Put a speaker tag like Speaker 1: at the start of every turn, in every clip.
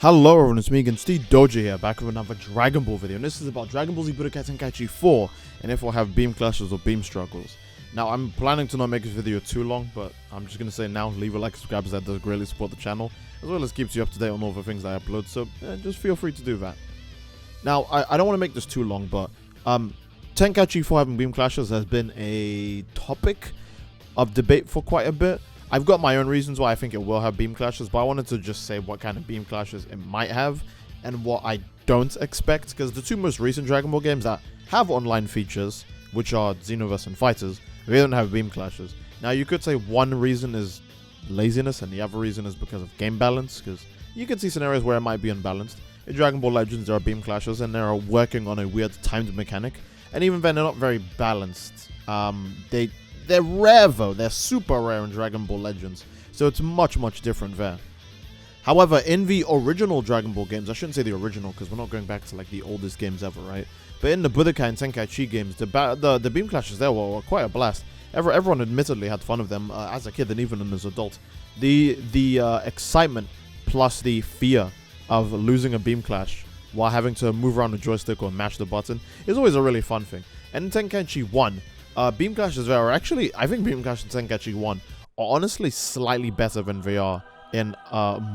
Speaker 1: Hello everyone, it's me again, Steve Doja here, back with another Dragon Ball video, and this is about Dragon Ball Z Budokai Tenkaichi 4, and if we'll have beam clashes or beam struggles. Now, I'm planning to not make this video too long, but I'm just going to say now, leave a like, subscribe, as that does greatly support the channel, as well as keeps you up to date on all the things that I upload, so just feel free to do that. Now, I don't want to make this too long, but Tenkaichi 4 having beam clashes has been a topic of debate for quite a bit. I've got my own reasons why I think it will have beam clashes, but I wanted to just say what kind of beam clashes it might have and what I don't expect, because the two most recent Dragon Ball games that have online features, which are Xenoverse and FighterZ, they don't have beam clashes. Now, you could say one reason is laziness and the other reason is because of game balance, because you could see scenarios where it might be unbalanced. In Dragon Ball Legends, there are beam clashes and they're working on a weird timed mechanic, and even then, they're not very balanced. They're rare though, they're super rare in Dragon Ball Legends, so it's much different there. However, in the original Dragon Ball games, I shouldn't say the original because we're not going back to like the oldest games ever, right? But in the Budokai and Tenkaichi games, the beam clashes there were quite a blast. Everyone admittedly had fun of them as a kid and even as an adult. The excitement plus the fear of losing a beam clash while having to move around the joystick or mash the button is always a really fun thing. And in Tenkaichi 1, beam clashes there are actually, I think beam clashes in Tenkaichi 1 are honestly slightly better than they are in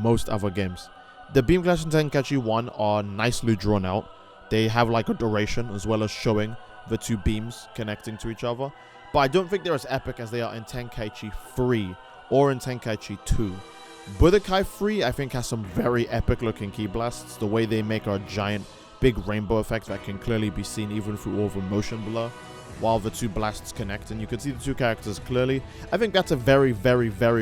Speaker 1: most other games. The beam clashes in Tenkaichi 1 are nicely drawn out. They have like a duration as well as showing the two beams connecting to each other. But I don't think they're as epic as they are in Tenkaichi 3 or in Tenkaichi 2. Budokai 3 I think has some very epic looking ki blasts. The way they make a giant big rainbow effect that can clearly be seen even through all the motion blur while the two blasts connect, and you can see the two characters clearly. I think that's a very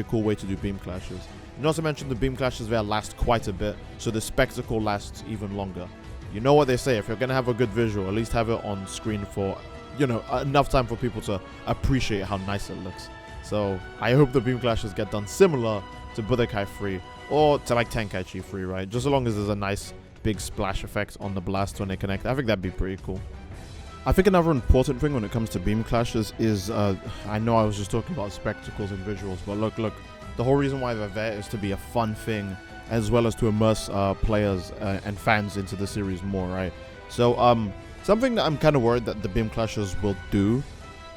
Speaker 1: cool way to do beam clashes. Not to mention the beam clashes there last quite a bit, so the spectacle lasts even longer. You know what they say, if you're going to have a good visual, at least have it on screen for, you know, enough time for people to appreciate how nice it looks. So I hope the beam clashes get done similar to Budokai 3 or to like Tenkaichi 3, right? Just as long as there's a nice big splash effect on the blast when they connect. I think that'd be pretty cool. I think another important thing when it comes to beam clashes is, I know I was just talking about spectacles and visuals, but look, the whole reason why they're there is to be a fun thing, as well as to immerse players and fans into the series more, right? So, something that I'm kind of worried that the beam clashes will do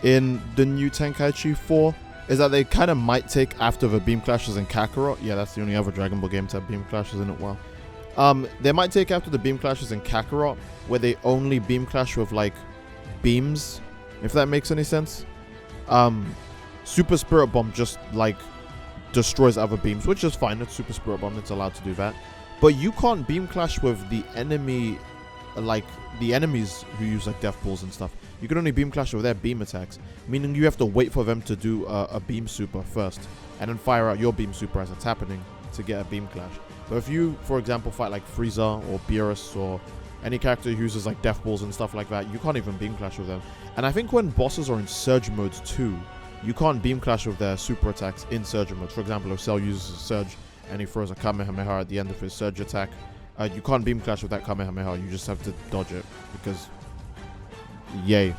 Speaker 1: in the new Tenkaichi 4 is that they kind of might take after the beam clashes in Kakarot. Yeah, that's the only other Dragon Ball game to have beam clashes in it. Well, they might take after the beam clashes in Kakarot, where they only beam clash with like beams, if that makes any sense. Super Spirit Bomb just like destroys other beams, which is fine. It's Super Spirit Bomb, it's allowed to do that. But you can't beam clash with the enemy, like the enemies who use like death balls and stuff. You can only beam clash with their beam attacks, meaning you have to wait for them to do a beam super first and then fire out your beam super as it's happening to get a beam clash. But if you, for example, fight like Frieza or Beerus or any character who uses like death balls and stuff like that, you can't even beam clash with them. And I think when bosses are in Surge mode too, you can't beam clash with their super attacks in Surge mode. For example, if Cell uses a Surge and he throws a Kamehameha at the end of his Surge attack, you can't beam clash with that Kamehameha, you just have to dodge it, because yay.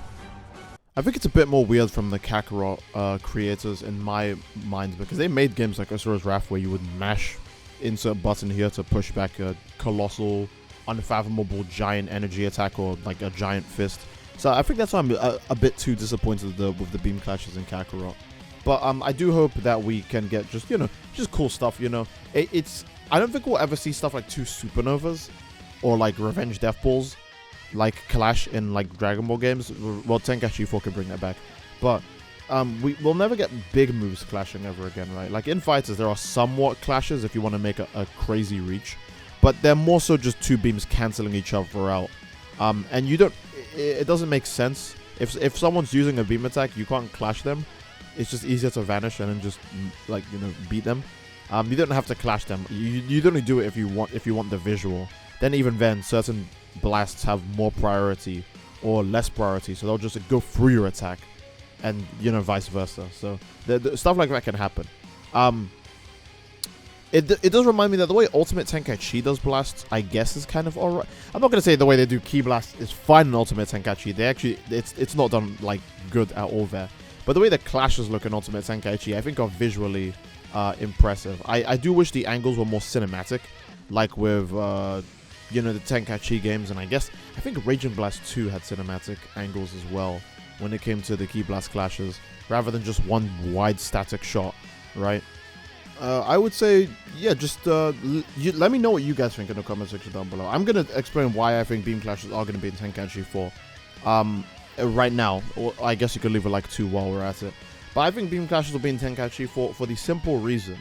Speaker 1: I think it's a bit more weird from the Kakarot creators in my mind, because they made games like Asura's Wrath where you would mash insert button here to push back a colossal, unfathomable giant energy attack or like a giant fist. So I think that's why I'm a bit too disappointed with the beam clashes in Kakarot. But I do hope that we can get just, you know, just cool stuff, you know. I don't think we'll ever see stuff like two supernovas or like revenge death balls like clash in like Dragon Ball games. Well, Tenkaichi 4 can bring that back. But we'll never get big moves clashing ever again, right? Like in FighterZ, there are somewhat clashes if you want to make a crazy reach. But they're more so just two beams cancelling each other out. And it doesn't make sense. If someone's using a beam attack, you can't clash them. It's just easier to vanish and then just, like, you know, beat them. You don't have to clash them. You'd only do it if you want the visual. Then even then, certain blasts have more priority or less priority. So they'll just go through your attack and, you know, vice versa. So the stuff like that can happen. It does remind me that the way Ultimate Tenkaichi does blasts, I guess, is kind of alright. I'm not going to say the way they do ki blasts is fine in Ultimate Tenkaichi. They actually, it's not done, like, good at all there. But the way the clashes look in Ultimate Tenkaichi, I think are visually impressive. I do wish the angles were more cinematic. like with you know, the Tenkaichi games, and I think Raging Blast 2 had cinematic angles as well when it came to the Ki Blast clashes, rather than just one wide static shot, right? I would say, yeah, just let me know what you guys think in the comment section down below. I'm going to explain why I think beam clashes are going to be in Tenkaichi 4 right now. Or I guess you could leave a like 2 while we're at it. But I think beam clashes will be in Tenkaichi 4 for the simple reason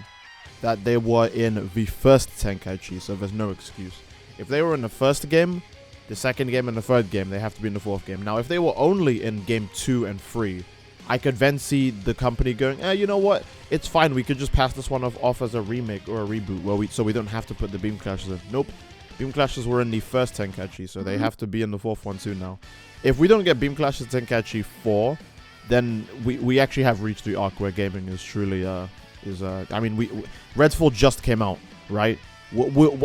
Speaker 1: that they were in the first Tenkaichi, so there's no excuse. If they were in the first game, the second game, and the third game, they have to be in the fourth game. Now, if they were only in game 2 and 3, I could then see the company going, you know what? It's fine. We could just pass this one off as a remake or a reboot, so we don't have to put the beam clashes in. Nope. Beam clashes were in the first Tenkaichi, so they have to be in the fourth one too now. If we don't get beam clashes in Tenkaichi 4, then we actually have reached the arc where gaming is truly I mean, Redfall just came out, right?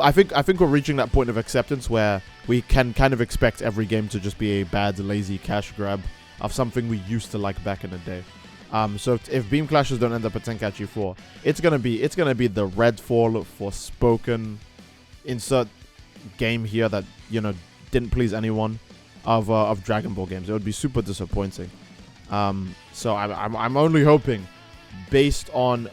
Speaker 1: I think we're reaching that point of acceptance where we can kind of expect every game to just be a bad, lazy cash grab of something we used to like back in the day. So if beam clashes don't end up at Tenkaichi 4, it's gonna be the Redfall Forspoken insert game here that, you know, didn't please anyone of Dragon Ball games. It would be super disappointing. So I'm only hoping, based on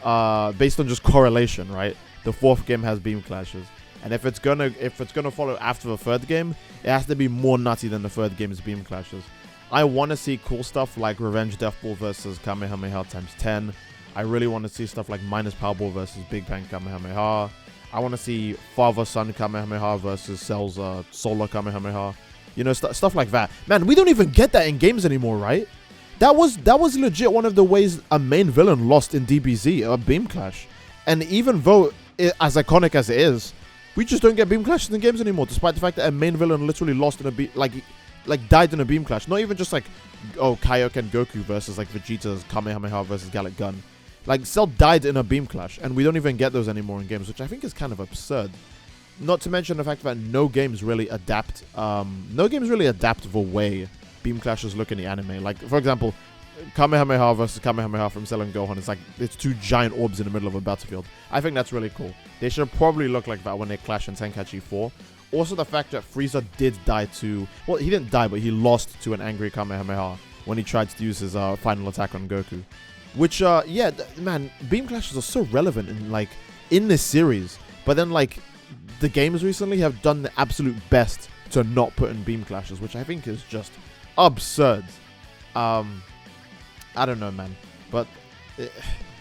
Speaker 1: just correlation, right? The fourth game has beam clashes, and if it's gonna follow after the third game, it has to be more nutty than the third game's beam clashes. I want to see cool stuff like Revenge Death Ball versus Kamehameha times 10. I really want to see stuff like Minus Power Ball versus Big Bang Kamehameha. I want to see Father Son Kamehameha versus Cell's Solar Kamehameha. You know, stuff like that. Man, we don't even get that in games anymore, right? That was legit one of the ways a main villain lost in DBZ, a beam clash. And even though as iconic as it is, we just don't get beam clashes in games anymore, despite the fact that a main villain literally lost in a died in a beam clash. Not even just like, oh, Kaioken Goku versus like Vegeta's Kamehameha versus Gallic Gun. Like, Cell died in a beam clash, and we don't even get those anymore in games, which I think is kind of absurd. Not to mention the fact that no games really adapt the way beam clashes look in the anime. Like, for example, Kamehameha versus Kamehameha from Cell and Gohan. It's like, it's two giant orbs in the middle of a battlefield. I think that's really cool. They should probably look like that when they clash in Tenkaichi 4. Also, the fact that Frieza did die to... Well, he didn't die, but he lost to an angry Kamehameha when he tried to use his final attack on Goku. Which, yeah, man, beam clashes are so relevant in this series. But then, like, the games recently have done the absolute best to not put in beam clashes, which I think is just absurd. I don't know, man. But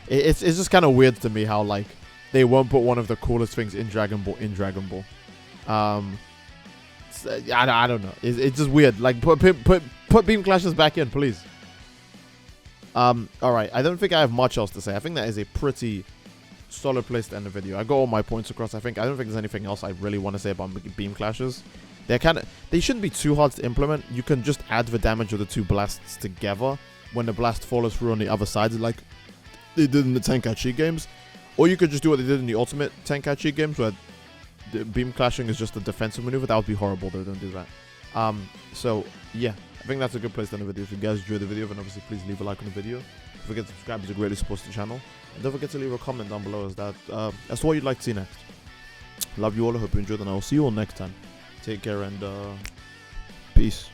Speaker 1: it's just kind of weird to me how, like, they won't put one of the coolest things in Dragon Ball in Dragon Ball. I don't know. It's just weird. Like, put beam clashes back in, please. Alright, I don't think I have much else to say. I think that is a pretty solid place to end the video. I got all my points across. I don't think there's anything else I really want to say about beam clashes. They shouldn't be too hard to implement. You can just add the damage of the two blasts together when the blast follows through on the other side, like they did in the Tenkaichi games. Or you could just do what they did in the Ultimate Tenkaichi games, where the beam clashing is just a defensive maneuver. That would be horrible. They don't do that. So yeah, I think that's a good place to end the video. If you guys enjoyed the video, then obviously please leave a like on the video. Don't forget to subscribe, as it greatly supports the channel. And don't forget to leave a comment down below as to what you'd like to see next. Love you all. I hope you enjoyed, and I will see you all next time. Take care and peace.